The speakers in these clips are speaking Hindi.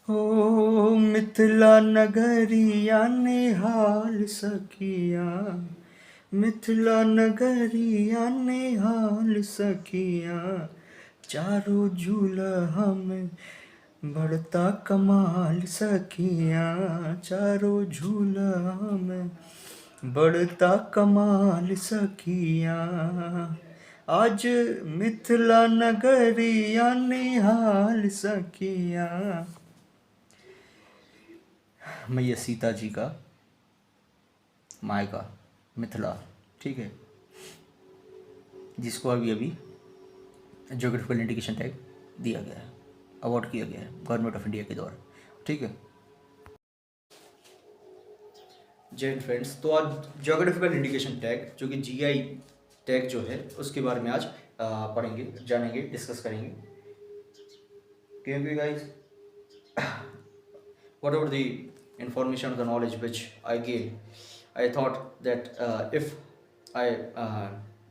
हो मिथिला नगरिया निहाल सखिया, मिथिला नगरिया निहाल सखिया, चारों झूला में बढ़ता कमाल सखिया, चारों झूला में बढ़ता कमाल सखिया, आज मिथिला नगरिया निहाल सखिया। मैया सीता जी का मायका मिथिला, ठीक है, जिसको अभी अभी ज्योग्राफिकल इंडिकेशन टैग दिया गया है, अवार्ड किया गया है गवर्नमेंट ऑफ इंडिया के द्वारा, ठीक है। जय हिंद फ्रेंड्स। तो आज ज्योग्राफिकल इंडिकेशन टैग जो कि जीआई टैग जो है उसके बारे में आज पढ़ेंगे, जानेंगे, डिस्कस करेंगे, क्योंकि guys whatever the information or the knowledge which I gain, I thought that if I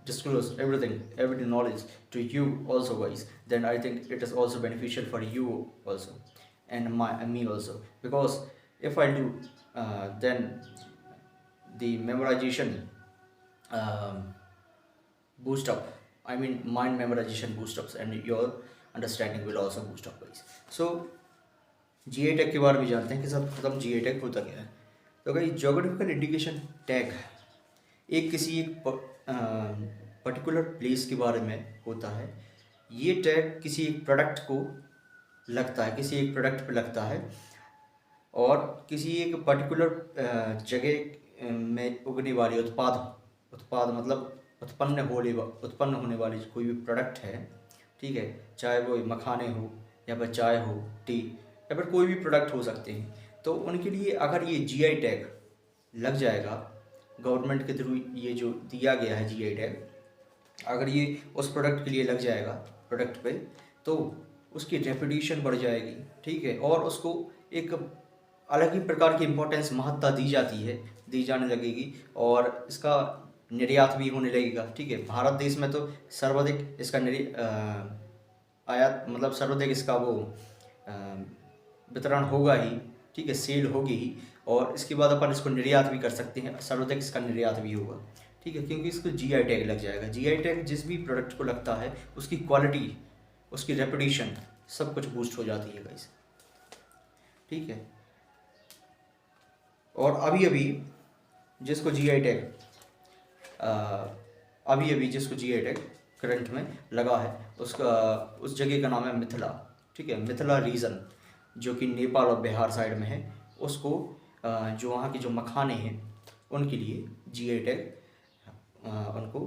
disclose every knowledge to you also guys, then I think it is also beneficial for you also and me also, because if I do then the memorization um, boost up, I mean mind memorization boost ups, and your understanding will also boost up guys. So GI tag के बारे में जानते हैं कि सब खत्म जीआई टैग होता क्या है। तो भाई ज्योग्राफिकल इंडिकेशन टैग एक किसी एक पर्टिकुलर प्लेस के बारे में होता है। ये टैग किसी एक प्रोडक्ट को लगता है, किसी एक प्रोडक्ट पे लगता है, और किसी एक पर्टिकुलर जगह में उगने वाली उत्पाद मतलब उत्पन्न होने वाली कोई भी प्रोडक्ट है, ठीक है, चाहे वो मखाने हो या फिर चाय हो, टी, या फिर कोई भी प्रोडक्ट हो सकते हैं। तो उनके लिए अगर ये जीआई टैग लग जाएगा गवर्नमेंट के थ्रू, ये जो दिया गया है जीआई टैग, अगर ये उस प्रोडक्ट के लिए लग जाएगा प्रोडक्ट पे, तो उसकी रेपुटेशन बढ़ जाएगी, ठीक है, और उसको एक अलग ही प्रकार की इम्पोर्टेंस, महत्ता दी जाने लगेगी, और इसका निर्यात भी होने लगेगा, ठीक है। भारत देश में तो सर्वाधिक इसका आयात मतलब सर्वाधिक इसका वो वितरण होगा ही, ठीक है, सेल होगी ही, और इसके बाद अपन इसको निर्यात भी कर सकते हैं, सर्वाधिक इसका निर्यात भी होगा, ठीक है, क्योंकि इसको जीआई टैग लग जाएगा। जीआई टैग जिस भी प्रोडक्ट को लगता है उसकी क्वालिटी, उसकी रेपुटेशन सब कुछ बूस्ट हो जाती है गाइस, ठीक है। और अभी अभी जिसको जीआई टैग करंट में लगा है, उस जगह का नाम है मिथिला, ठीक है, मिथिला रीजन, जो कि नेपाल और बिहार साइड में है। उसको जो वहाँ के जो मखाने हैं उनके लिए जीआई टैग उनको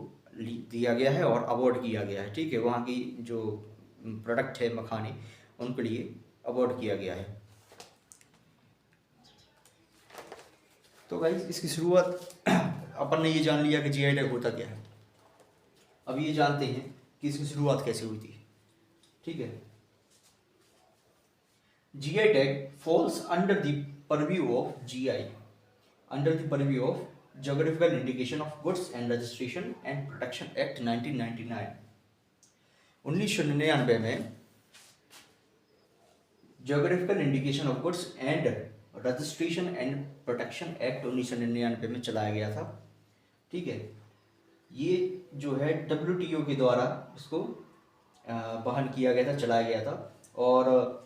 दिया गया है और अवार्ड किया गया है, ठीक है। वहाँ की जो प्रोडक्ट है मखाने, उनके लिए अवार्ड किया गया है। तो गाइस इसकी शुरुआत अपन ने ये जान लिया कि जीआई टैग होता क्या है। अब ये जानते हैं कि इसकी शुरुआत कैसे हुई थी, ठीक है। GI tag falls under the purview of geographical indication of goods and registration and protection act 1999। 1999 में geographical indication of goods and registration and protection act 1999 में चलाया गया था, ठीक है। ये जो है WTO के द्वारा इसको वहन किया गया था, चलाया गया था, और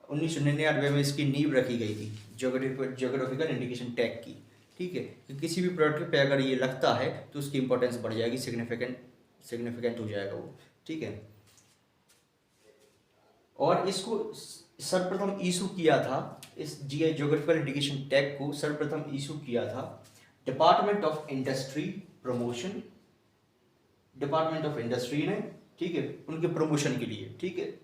1999 में इसकी नींव रखी गई थी ज्योग्राफिकल इंडिकेशन टैग की, ठीक है, कि किसी भी प्रोडक्ट पे अगर ये लगता है तो उसकी इंपॉर्टेंस बढ़ जाएगी, सिग्निफिकेंट हो जाएगा वो, ठीक है। और इसको सर्वप्रथम इशू किया था, इस जीआई ज्योग्राफिकल इंडिकेशन टैग को सर्वप्रथम इशू किया था डिपार्टमेंट ऑफ इंडस्ट्री ने, ठीक है, उनके प्रमोशन के लिए, ठीक है,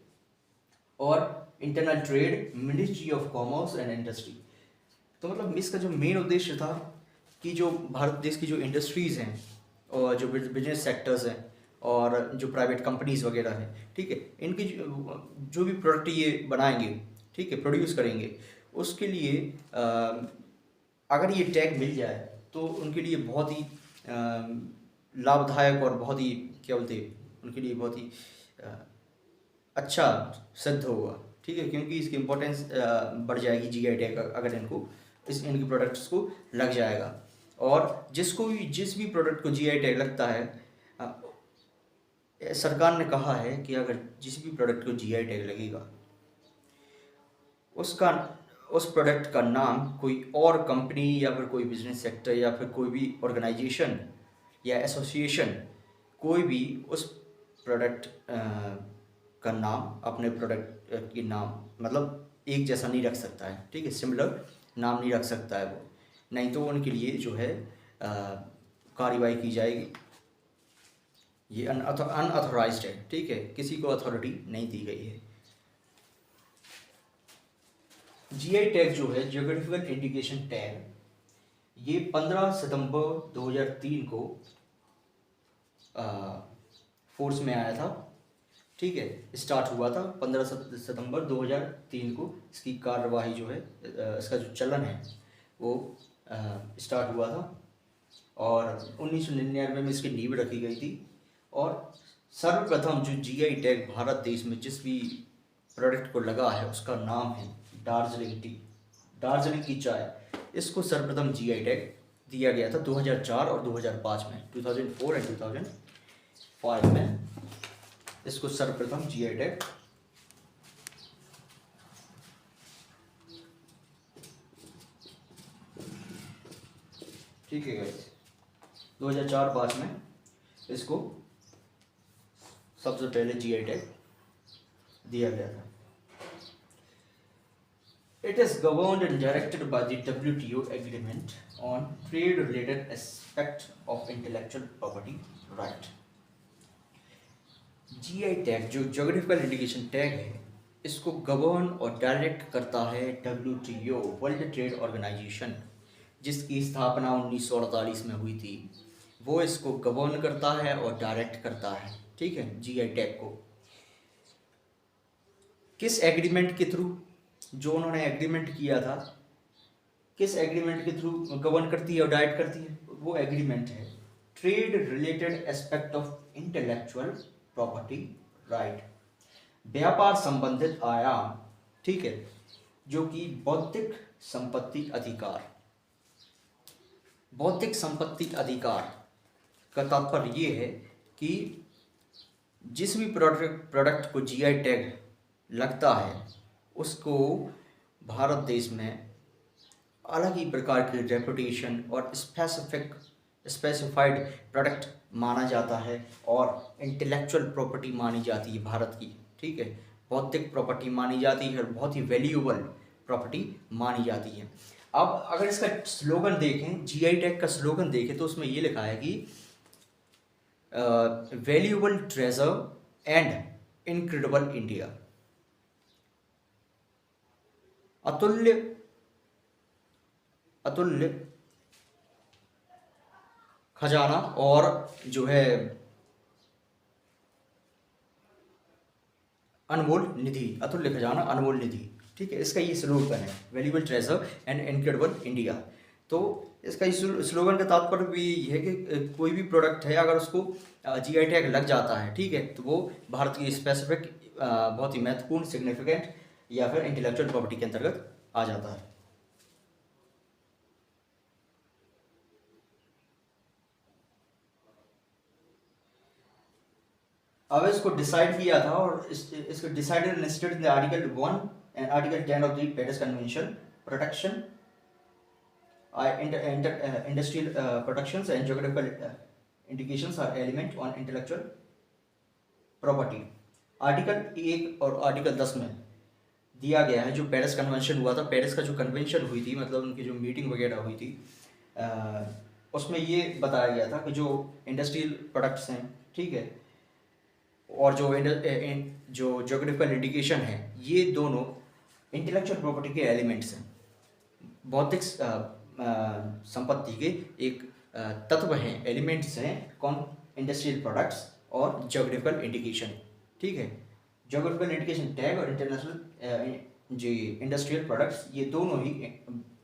और internal trade, ministry of commerce and industry. तो मतलब इसका जो मेन उद्देश्य था कि जो भारत देश की जो इंडस्ट्रीज़ हैं और जो बिजनेस सेक्टर्स हैं और जो प्राइवेट कंपनीज वगैरह हैं, ठीक है, इनकी जो भी प्रोडक्ट ये बनाएंगे, ठीक है, प्रोड्यूस करेंगे, उसके लिए अगर ये टैग मिल जाए तो उनके लिए बहुत ही लाभदायक और बहुत ही क्या बोलते हैं, उनके लिए बहुत ही अच्छा सिद्ध होगा, ठीक है, क्योंकि इसकी इम्पोर्टेंस बढ़ जाएगी जीआई टैग अगर इनको इनकी प्रोडक्ट्स को लग जाएगा। और जिस भी प्रोडक्ट को जीआई टैग लगता है, सरकार ने कहा है कि अगर जिस भी प्रोडक्ट को जीआई टैग लगेगा उसका उस प्रोडक्ट का नाम कोई और कंपनी या फिर कोई बिजनेस सेक्टर या फिर कोई भी ऑर्गेनाइजेशन या एसोसिएशन कोई भी उस प्रोडक्ट का नाम अपने प्रोडक्ट के नाम मतलब एक जैसा नहीं रख सकता है। ठीक है, सिमिलर नाम नहीं रख सकता है वो, नहीं तो उनके लिए जो है कार्रवाई की जाएगी। ये अनऑथोराइज्ड है। ठीक है, किसी को अथॉरिटी नहीं दी गई है। जीआई टैग जो है जियोग्राफिकल इंडिकेशन टैग, ये 15 सितंबर 2003 को फोर्स में आया था। ठीक है, स्टार्ट हुआ था 15 सितंबर 2003 को। इसकी कार्यवाही जो है इसका जो चलन है वो स्टार्ट हुआ था और 1999 में इसकी नींव रखी गई थी। और सर्वप्रथम जो जीआई टैग भारत देश में जिस भी प्रोडक्ट को लगा है उसका नाम है दार्जिलिंग टी, दार्जिलिंग की चाय। इसको सर्वप्रथम जीआई टैग दिया गया था 2004 और 2005 में, 2004 एंड 2005 में इसको सर्वप्रथम जीआई टैग ठीक है गाइस, 2004-5 में इसको सबसे पहले जीआई टैग दिया गया था। It is governed and directed by the WTO Agreement on Trade-related Aspect of Intellectual Property Right. GI tag जो ज्योग्राफिकल इंडिकेशन टैग है, इसको गवर्न और डायरेक्ट करता है WTO, वर्ल्ड ट्रेड ऑर्गेनाइजेशन, जिसकी स्थापना 1948 में हुई थी। वो इसको गवर्न करता है और डायरेक्ट करता है। ठीक है, जीआई टैग को किस एग्रीमेंट के थ्रू, जो उन्होंने एग्रीमेंट किया था, किस एग्रीमेंट के थ्रू गवर्न करती है और डायरेक्ट करती है? वो एग्रीमेंट है trade related aspect of intellectual property right, व्यापार संबंधित आयाम। ठीक है, जो कि बौद्धिक संपत्ति अधिकार, बौद्धिक संपत्ति अधिकार का तात्पर्य ये है कि जिस भी प्रोडक्ट को जीआई टैग लगता है उसको भारत देश में अलग ही प्रकार की रेपुटेशन और स्पेसिफाइड प्रोडक्ट माना जाता है और इंटेलेक्चुअल प्रॉपर्टी मानी जाती है भारत की। ठीक है, बौद्धिक प्रॉपर्टी मानी जाती है और बहुत ही वैल्यूएबल प्रॉपर्टी मानी जाती है। अब अगर इसका स्लोगन देखें, जीआई टैग का स्लोगन देखें, तो उसमें ये लिखा है कि valuable treasure and incredible India, अतुल्य अतुल्य खजाना और जो है अनमोल निधि, अतुल्य खजाना अनमोल निधि। ठीक है, इसका ये स्लोगन है valuable treasure and incredible India. तो इसका इस स्लोगन का तात्पर्य भी है कि कोई भी प्रोडक्ट है अगर उसको जीआई टैग लग जाता है, ठीक है, तो वो भारत की स्पेसिफिक बहुत ही महत्वपूर्ण सिग्निफिकेंट या फिर इंटेलेक्चुअल प्रॉपर्टी के अंतर्गत आ जाता है। अब इसको डिसाइड किया था और इसको decided and stated in the article 1 and article 10 of the Paris convention, protection industrial protections and geographical indications are element on intellectual property. Article 1 और आर्टिकल 10 में दिया गया है, जो पेरिस कन्वेंशन हुआ था, पेरिस का जो कन्वेंशन हुई थी, मतलब उनकी जो मीटिंग वगैरह हुई थी, उसमें ये बताया गया था कि जो इंडस्ट्रियल प्रोडक्ट्स हैं, ठीक है, और जो ज्योग्राफिकल इंडिकेशन है, ये दोनों इंटेलेक्चुअल प्रॉपर्टी के एलिमेंट्स हैं, बौद्धिक संपत्ति के एक तत्व हैं, एलिमेंट्स हैं। कौन? इंडस्ट्रियल प्रोडक्ट्स और ज्योग्राफिकल इंडिकेशन। ठीक है, ज्योग्राफिकल इंडिकेशन टैग और इंटरनेशनल जो इंडस्ट्रियल प्रोडक्ट्स, ये दोनों ही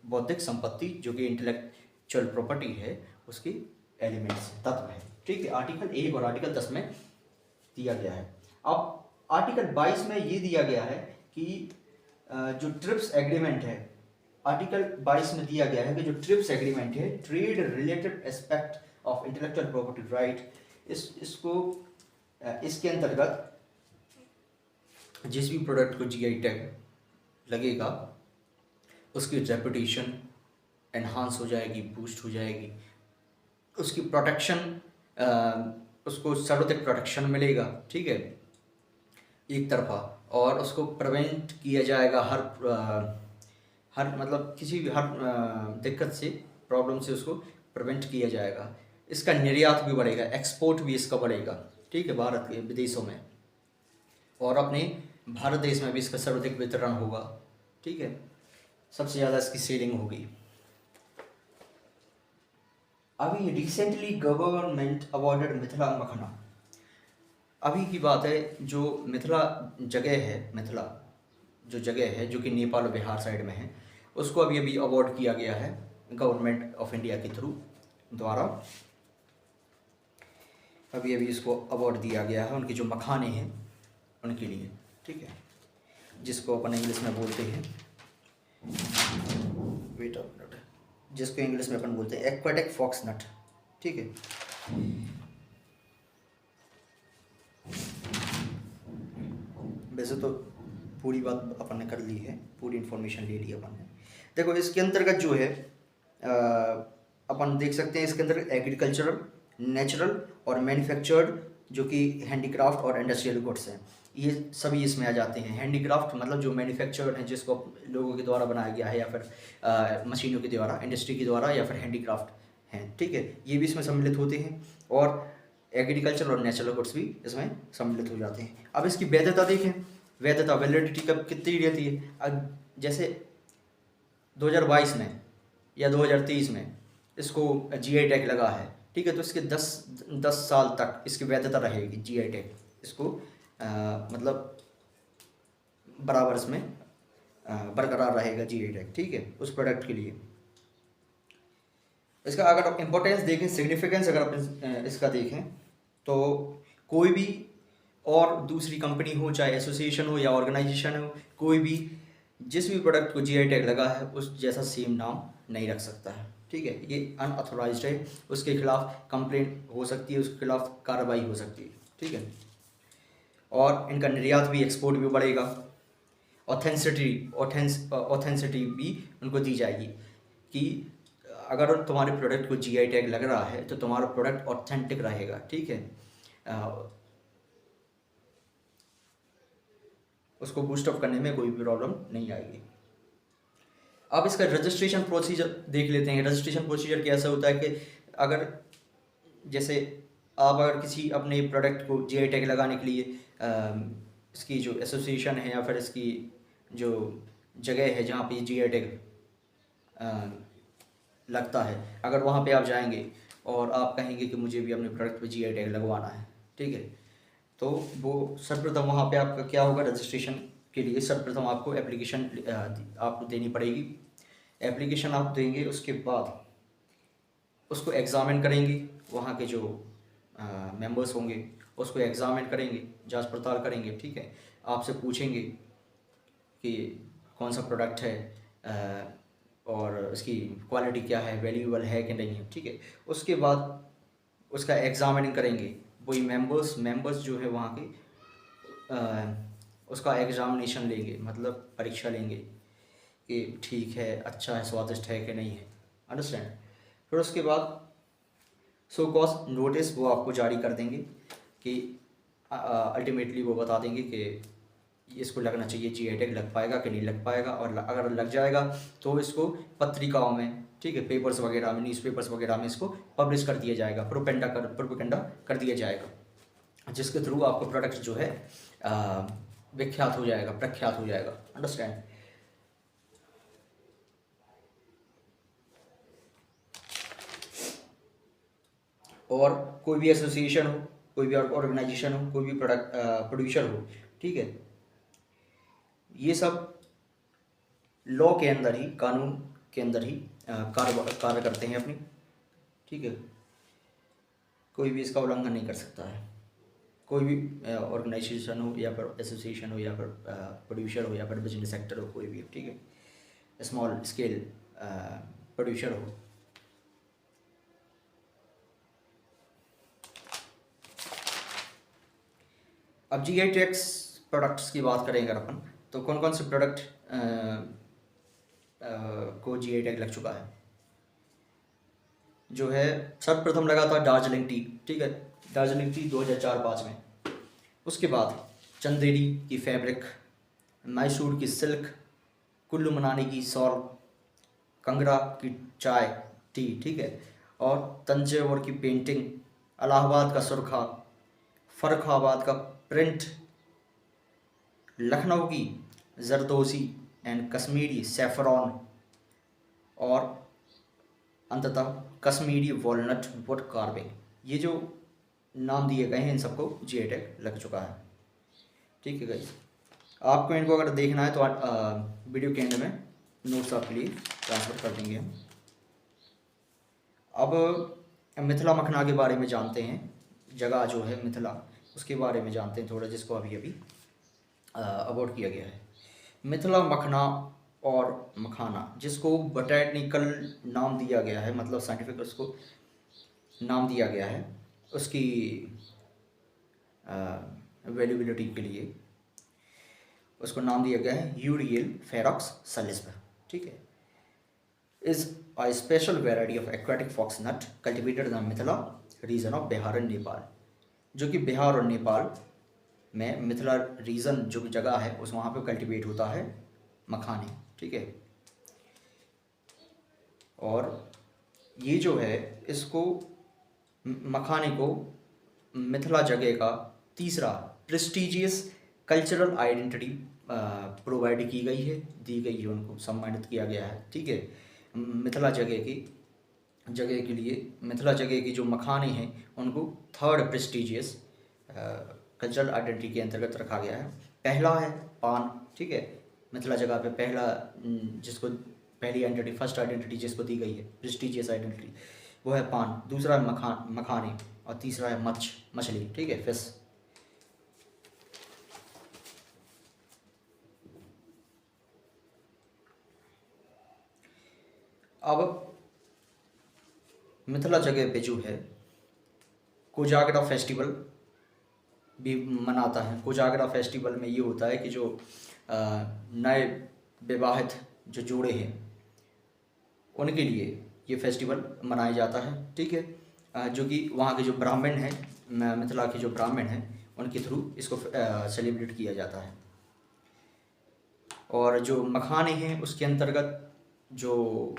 बौद्धिक संपत्ति जो कि इंटेलेक्चुअल प्रॉपर्टी है उसकी एलिमेंट्स, तत्व है। ठीक है, आर्टिकल 1 और आर्टिकल 10 में दिया गया है। अब आर्टिकल 22 में ये दिया गया है कि जो ट्रिप्स एग्रीमेंट है, आर्टिकल 22 में दिया गया है कि जो ट्रिप्स एग्रीमेंट है, trade related aspect of intellectual property right, इसके अंतर्गत जिस भी प्रोडक्ट को जीआई टैग लगेगा उसकी रेपुटेशन एनहांस हो जाएगी, बूस्ट हो जाएगी, उसकी प्रोटेक्शन, उसको सर्वाधिक प्रोटेक्शन मिलेगा, ठीक है, एक तरफा, और उसको प्रिवेंट किया जाएगा हर मतलब किसी भी हर दिक्कत से, प्रॉब्लम से उसको प्रिवेंट किया जाएगा। इसका निर्यात भी बढ़ेगा, एक्सपोर्ट भी इसका बढ़ेगा, ठीक है, भारत के विदेशों में, और अपने भारत देश में भी इसका सर्वाधिक वितरण होगा, ठीक है, सबसे ज़्यादा इसकी सेलिंग होगी। अभी रिसेंटली गवर्नमेंट अवॉर्डेड मिथिला मखना, अभी की बात है, जो मिथिला जगह है जो कि नेपाल और बिहार साइड में है, उसको अभी अवार्ड किया गया है गवर्नमेंट ऑफ इंडिया के द्वारा। अभी इसको अवार्ड दिया गया है उनके जो मखाने हैं उनके लिए, ठीक है, जिसको अपन इंग्लिश में बोलते हैं, वेट अ मिनट, जिसको इंग्लिश में अपन बोलते हैं एक्वाटिक फॉक्स नट, ठीक है। वैसे तो पूरी बात अपन ने कर ली है, पूरी इन्फॉर्मेशन ले ली अपन ने। देखो इसके अंतर्गत जो है अपन देख सकते हैं, इसके अंदर एग्रीकल्चरल, नेचुरल और मैन्युफैक्चर्ड जो कि हैंडीक्राफ्ट और इंडस्ट्रियल गुड्स हैं, ये सभी इसमें आ जाते हैं। हैंडीक्राफ्ट मतलब जो मैन्युफैक्चर्ड है, जिसको लोगों के द्वारा बनाया गया है या फिर मशीनों के द्वारा, इंडस्ट्री के द्वारा, या फिर हैंडीक्राफ्ट हैं, ठीक है, ये भी इसमें सम्मिलित होते हैं। और एग्रीकल्चर और नेचुरल गुड्स भी इसमें सम्मिलित हो जाते हैं। अब इसकी वैधता देखें, वैधता वैलिडिटी कब कितनी रहती है। अब जैसे 2022 में या 2023 में इसको जीआई टैग लगा है, ठीक है, तो इसके 10 साल तक इसकी वैधता रहेगी जीआई टैग, इसको मतलब बराबर इसमें बरकरार रहेगा जीआई टैग, ठीक है, उस प्रोडक्ट के लिए। इसका अगर इम्पोर्टेंस देखें, सिग्निफिकेंस अगर अपन इसका देखें, तो कोई भी और दूसरी कंपनी हो, चाहे एसोसिएशन हो या ऑर्गेनाइजेशन हो, कोई भी जिस भी प्रोडक्ट को जीआई टैग लगा है उस जैसा सेम नाम नहीं रख सकता है, ठीक है, ये अनऑथोराइज्ड है, उसके खिलाफ कंप्लेंट हो सकती है, उसके खिलाफ कार्रवाई हो सकती है, ठीक है। और इनका निर्यात भी, एक्सपोर्ट भी बढ़ेगा, ऑथेंसिटी भी उनको दी जाएगी कि अगर तुम्हारे प्रोडक्ट को जीआई टैग लग रहा है तो तुम्हारा प्रोडक्ट ऑथेंटिक रहेगा, ठीक है, उसको बूस्ट अप करने में कोई भी प्रॉब्लम नहीं आएगी। अब इसका रजिस्ट्रेशन प्रोसीजर देख लेते हैं। रजिस्ट्रेशन प्रोसीजर कैसा होता है कि अगर जैसे आप अगर किसी अपने प्रोडक्ट को जीआई टैग लगाने के लिए इसकी जो एसोसिएशन है या फिर इसकी जो जगह है जहाँ पे जीआई टैग लगता है, अगर वहाँ पे आप जाएंगे और आप कहेंगे कि मुझे भी अपने प्रोडक्ट पे जीआई टैग लगवाना है, ठीक है, तो वो सर्वप्रथम वहाँ पे आपका क्या होगा, रजिस्ट्रेशन के लिए सर्वप्रथम आपको एप्लीकेशन आपको देनी पड़ेगी। एप्लीकेशन आप देंगे, उसके बाद उसको एग्ज़ामिन करेंगे, वहाँ के जो मेंबर्स होंगे उसको एग्ज़ामिन करेंगे, जांच पड़ताल करेंगे, ठीक है, आपसे पूछेंगे कि कौन सा प्रोडक्ट है और उसकी क्वालिटी क्या है, वैल्यूएबल है कि नहीं है, ठीक है। उसके बाद उसका एग्ज़ामिनिंग करेंगे वही मेंबर्स जो है वहाँ के, उसका एग्ज़ामिनेशन लेंगे, मतलब परीक्षा लेंगे कि ठीक है, अच्छा है, स्वादिष्ट है कि नहीं है, अंडरस्टैंड। फिर उसके बाद सो कॉज नोटिस वो आपको जारी कर देंगे कि अल्टीमेटली वो बता देंगे कि इसको लगना चाहिए, जीआई टैग लग पाएगा कि नहीं लग पाएगा, और अगर लग जाएगा तो इसको पत्रिकाओं में, ठीक है, पेपर्स वगैरह में, न्यूज़पेपर्स वगैरह में इसको पब्लिश कर दिया जाएगा, प्रोपेगेंडा कर दिया जाएगा, जिसके थ्रू आपका प्रोडक्ट जो है विख्यात हो जाएगा, प्रख्यात हो जाएगा, अंडरस्टैंड। और कोई भी एसोसिएशन हो, कोई भी ऑर्गेनाइजेशन हो, कोई भी प्रोडक्ट प्रोड्यूसर हो, ठीक है, ये सब लॉ के अंदर ही, कानून के अंदर ही कार्य करते हैं अपनी, ठीक है, कोई भी इसका उल्लंघन नहीं कर सकता है, कोई भी ऑर्गेनाइजेशन हो या फिर एसोसिएशन हो या फिर प्रोड्यूसर हो या फिर बिजनेस सेक्टर हो, कोई भी हो, ठीक है, स्मॉल स्केल प्रोड्यूसर हो। अब जीआई टैग्स प्रोडक्ट्स की बात करें अगर अपन, तो कौन कौन से प्रोडक्ट को जीआई टैग लग चुका है। जो है सर्वप्रथम लगा था दार्जिलिंग टी, ठीक है, दार्जिलिंग टी 2004-05 में। उसके बाद चंदेरी की फैब्रिक, मैसूर की सिल्क, कुल्लू मनाली की सॉल, कंगरा की चाय टी, ठीक है, और तंजावुर की पेंटिंग, इलाहाबाद का सुरखा, फर्रुखाबाद का प्रिंट, लखनऊ की जरदोसी एंड कश्मीरी सेफ्रॉन, और अंततः कश्मीरी वॉलनट वुड कार्विंग। ये जो नाम दिए गए हैं इन सबको जीआई टैग लग चुका है, ठीक है गाइस। आपको इनको अगर देखना है तो वीडियो के एंड में नोट्स आपके लिए ट्रांसफर कर देंगे हम। अब मिथिला मखना के बारे में जानते हैं, जगह जो है मिथिला उसके बारे में जानते हैं थोड़ा, जिसको अभी अभी अवॉर्ड किया गया है। मिथिला मखना और मखाना, जिसको बोटैनिकल नाम दिया गया है, मतलब साइंटिफिक उसको नाम दिया गया है, उसकी वैल्यूबिलिटी के लिए उसको नाम दिया गया है यूरियल फेरॉक्स सलिस्ब, ठीक है। Is a special variety of aquatic fox nut cultivated in the Mithila region of Bihar and Nepal, जो कि बिहार और नेपाल में मिथिला रीजन जो जगह है उस वहाँ पे कल्टिवेट होता है मखाने, ठीक है। और ये जो है इसको मखाने को मिथिला जगह का तीसरा प्रेस्टिजियस कल्चरल आइडेंटिटी प्रोवाइड की गई है, दी गई है, उनको सम्मानित किया गया है, ठीक है। मिथिला जगह के लिए मिथिला जगह की जो मखाने हैं उनको थर्ड प्रेस्टिजियस कल्चरल आइडेंटिटी के अंतर्गत रखा गया है। पहला है पान, ठीक है, मिथिला जगह पे पहला जिसको पहली आइडेंटिटी, फर्स्ट आइडेंटिटी जिसको दी गई है प्रेस्टिजियस आइडेंटिटी, वो है पान, दूसरा है मखाने, और तीसरा है मछली, ठीक है, फिश। अब मिथिला जगह पे जो है कोजागरा फेस्टिवल भी मनाता है। कोजागरा फेस्टिवल में ये होता है कि जो नए विवाहित जो जोड़े हैं उनके लिए ये फेस्टिवल मनाया जाता है, ठीक है, जो कि वहाँ के जो ब्राह्मण हैं, मिथिला के जो ब्राह्मण हैं उनके थ्रू इसको सेलिब्रेट किया जाता है। और जो मखाने हैं उसके अंतर्गत जो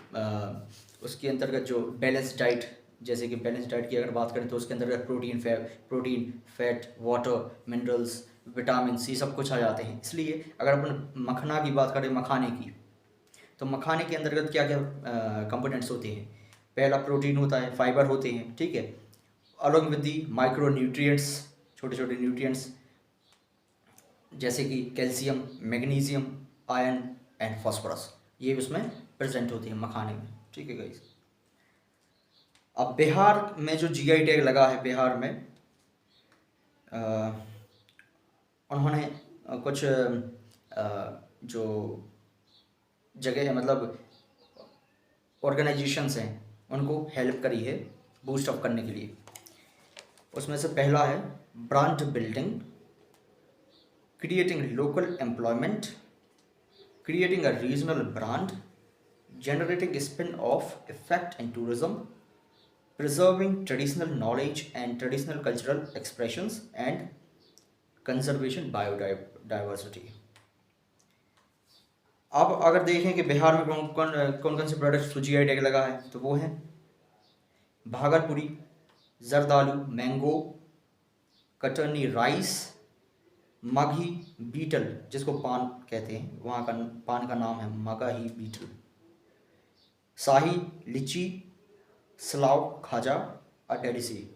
बैलेंस डाइट, जैसे कि बैलेंस डाइट की अगर बात करें तो उसके अंतर्गत protein, fat, water, minerals, vitamin C सब कुछ आ जाते हैं। इसलिए अगर अपन मखना की बात करें, मखाने की, तो मखाने के अंतर्गत क्या क्या कंपोनेंट्स होते हैं। पहला प्रोटीन होता है, फाइबर होते हैं, ठीक है, along with the micro nutrients, छोटे छोटे न्यूट्रिएंट्स जैसे कि calcium, magnesium, iron and phosphorus, ये उसमें प्रेजेंट होती है मखाने में, ठीक है गाइस। अब बिहार में जो जीआई टैग लगा है, बिहार में उन्होंने कुछ जो जगह है, मतलब ऑर्गेनाइजेशंस हैं, उनको हेल्प करी है बूस्ट अप करने के लिए। उसमें से पहला है brand building, creating local employment, creating a regional brand, generating spin-off effect in tourism, preserving traditional knowledge and traditional cultural expressions, and conservation biodiversity। अब अगर देखें कि बिहार में कौन कौन से प्रोडक्ट्स को जीआई टैग लगा है, तो वो हैं भागलपुरी, Zardalu, mango, कटर्नी rice, Magahi beetle, जिसको पान कहते हैं, वहाँ का पान का नाम है मगही बीटल, शाही लीची, सलाव खाजा, अडेलिसी,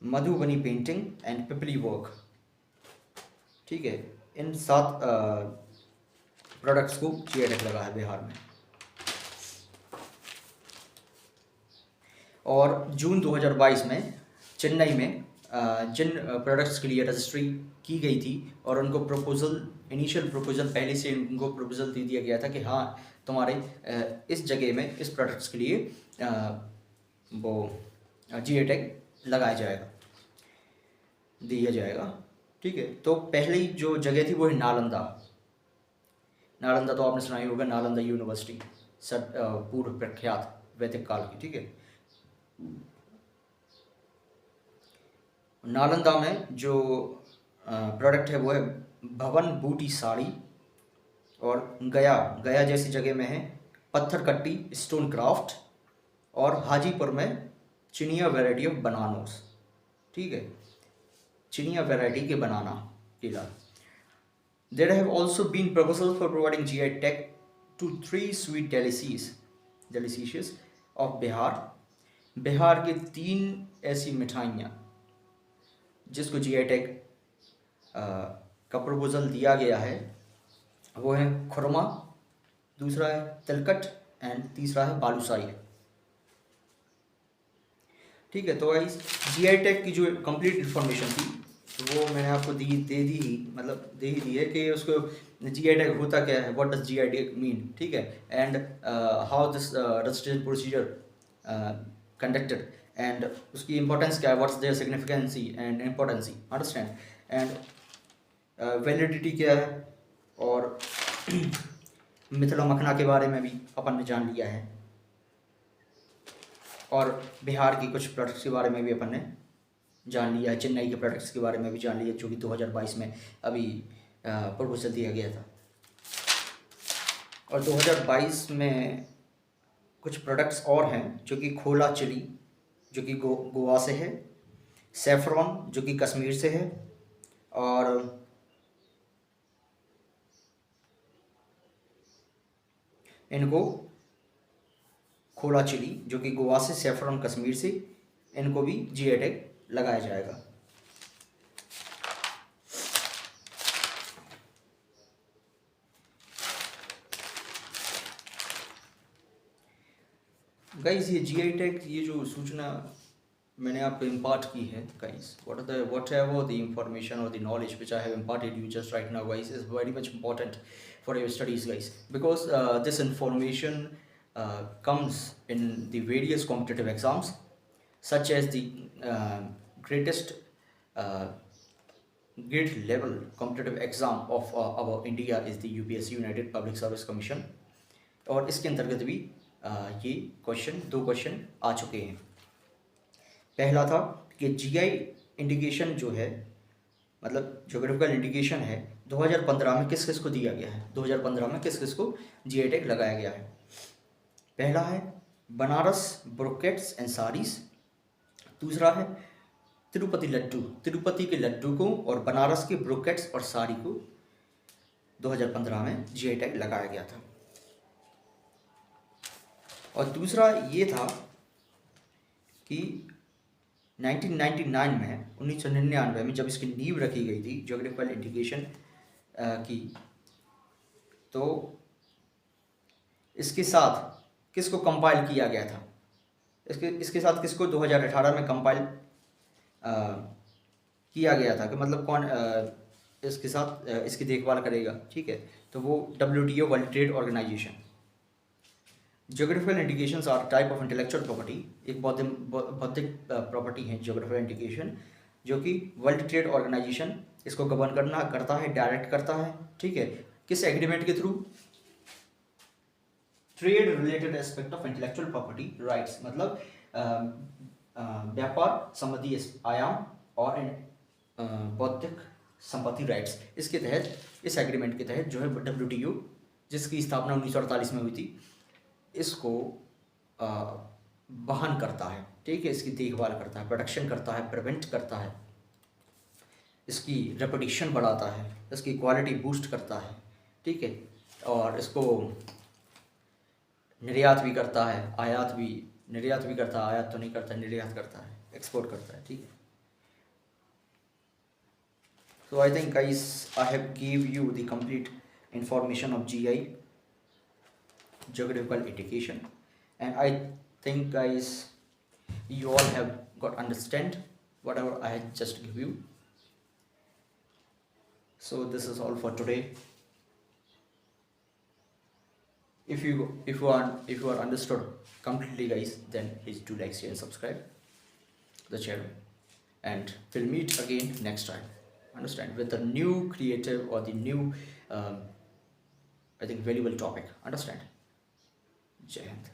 Madhubani painting and Pipli work, ठीक है। इन 7 प्रोडक्ट्स को जीआई टैग लगा है बिहार में। और जून 2022 में चेन्नई में जिन प्रोडक्ट्स के लिए रजिस्ट्री की गई थी और उनको प्रपोजल, इनिशियल प्रपोजल पहले से उनको प्रपोजल दे दिया गया था कि हाँ तुम्हारे इस जगह में इस प्रोडक्ट्स के लिए वो जीआई टैग लगाया जाएगा, दिया जाएगा। ठीक है, तो पहली जो जगह थी वो है नालंदा। नालंदा तो आपने सुना ही होगा, नालंदा यूनिवर्सिटी पूर्व प्रख्यात वैदिक काल की। ठीक है, नालंदा में जो प्रोडक्ट है वो है भवन बूटी साड़ी, और गया, गया जैसी जगह में है पत्थर कट्टी स्टोन क्राफ्ट, और हाजीपुर में चिनिया वैरायटी ऑफ बनानोस। ठीक है, चिनिया वैरायटी के बनाना केला। There have also been proposals for providing GI tag to 3 sweet delicacies of Bihar. Bihar की 3 ऐसी मिठाइयाँ जिसको GI टैग का प्रपोजल दिया गया है, वो है खुरमा, दूसरा है तिलकट, एंड तीसरा है बालूशाही। ठीक है, तो गाइस GI टैग की जो कंप्लीट इन्फॉर्मेशन थी वो मैंने आपको दे दी, मतलब दे ही दी है कि उसको GI टैग होता क्या है, what does GI tag mean. ठीक है, and how this registration procedure conducted, and उसकी इंपॉर्टेंस क्या है, what's there significancy and importancy, understand, and validity क्या है, और मिथिला मखना के बारे में भी अपन ने जान लिया है, और बिहार की कुछ प्रोडक्ट्स के बारे में भी अपन ने जान लिया है, चेन्नई के प्रोडक्ट्स के बारे में भी जान लिया, जो कि 2022 में अभी प्रपोजल दिया गया था। और 2022 में कुछ प्रोडक्ट्स और हैं जो कि खोला चिली जो कि गोवा से है, सेफ्रॉन जो कि कश्मीर से है, और इनको खोला चिली जो कि गोवा से, सेफ्रॉन कश्मीर से, इनको भी GI टैग लगाया जाएगा। गाइस ये GI टैग, ये जो सूचना मैंने आपको इम्पार्ट की है guys, whatever the information or the knowledge which I have imparted you just right now guys is very much important for your studies guys, because this information comes in the various competitive exams such as the greatest grade level competitive exam of our India is the UPSC United Public Service Commission, और इसके अंतर्गत भी ये दो क्वेश्चन आ चुके हैं। पहला था कि GI इंडिकेशन जो है, मतलब ज्योग्राफिकल इंडिकेशन है, 2015 में किस किस को दिया गया है, 2015 में किस किस को GI टैग लगाया गया है। पहला है बनारस ब्रोकेट्स एंड साड़ीज, दूसरा है तिरुपति लड्डू, तिरुपति के लड्डू को और बनारस के ब्रोकेट्स और साड़ी को 2015 में GI टैग लगाया गया था। और दूसरा ये था कि 1999 में जब इसकी नींव रखी गई थी ज्योग्राफिकल इंडिकेशन की, तो इसके साथ किसको कंपाइल किया गया था, इसके साथ किसको 2018 में कंपाइल किया गया था, कि मतलब कौन इसके साथ इसकी देखभाल करेगा। ठीक है, तो वो WTO world trade organization. Geographical indications are type of intellectual property, एक बौद्धिक प्रॉपर्टी है ज्योग्राफिकल इंडिकेशन, जो कि वर्ल्ड ट्रेड ऑर्गेनाइजेशन इसको गवर्न करता है, डायरेक्ट करता है। ठीक है, किस एग्रीमेंट के through, trade related aspect of intellectual property rights, मतलब व्यापार संबंधी आयाम और बौद्धिक संपत्ति राइट्स, इसके तहत, इस एग्रीमेंट के तहत जो है WTO, जिसकी स्थापना 1948 में हुई थी, इसको वहन करता है। ठीक है, इसकी देखभाल करता है, प्रोटेक्शन करता है, प्रिवेंट करता है, इसकी रेपुटेशन बढ़ाता है, इसकी क्वालिटी बूस्ट करता है। ठीक है, और इसको निर्यात भी करता है, निर्यात भी करता है, आयात तो नहीं करता, निर्यात करता है, एक्सपोर्ट करता है। ठीक है, so I think guys I have give you the complete information of GI, geographical indication, and I think guys you all have got understand whatever I had just give you. So this is all for today. If you are understood completely, guys, then please do like, share and subscribe the channel, and we'll meet again next time, understand, with a new creative or the new I think valuable topic, understand. Jai Hind.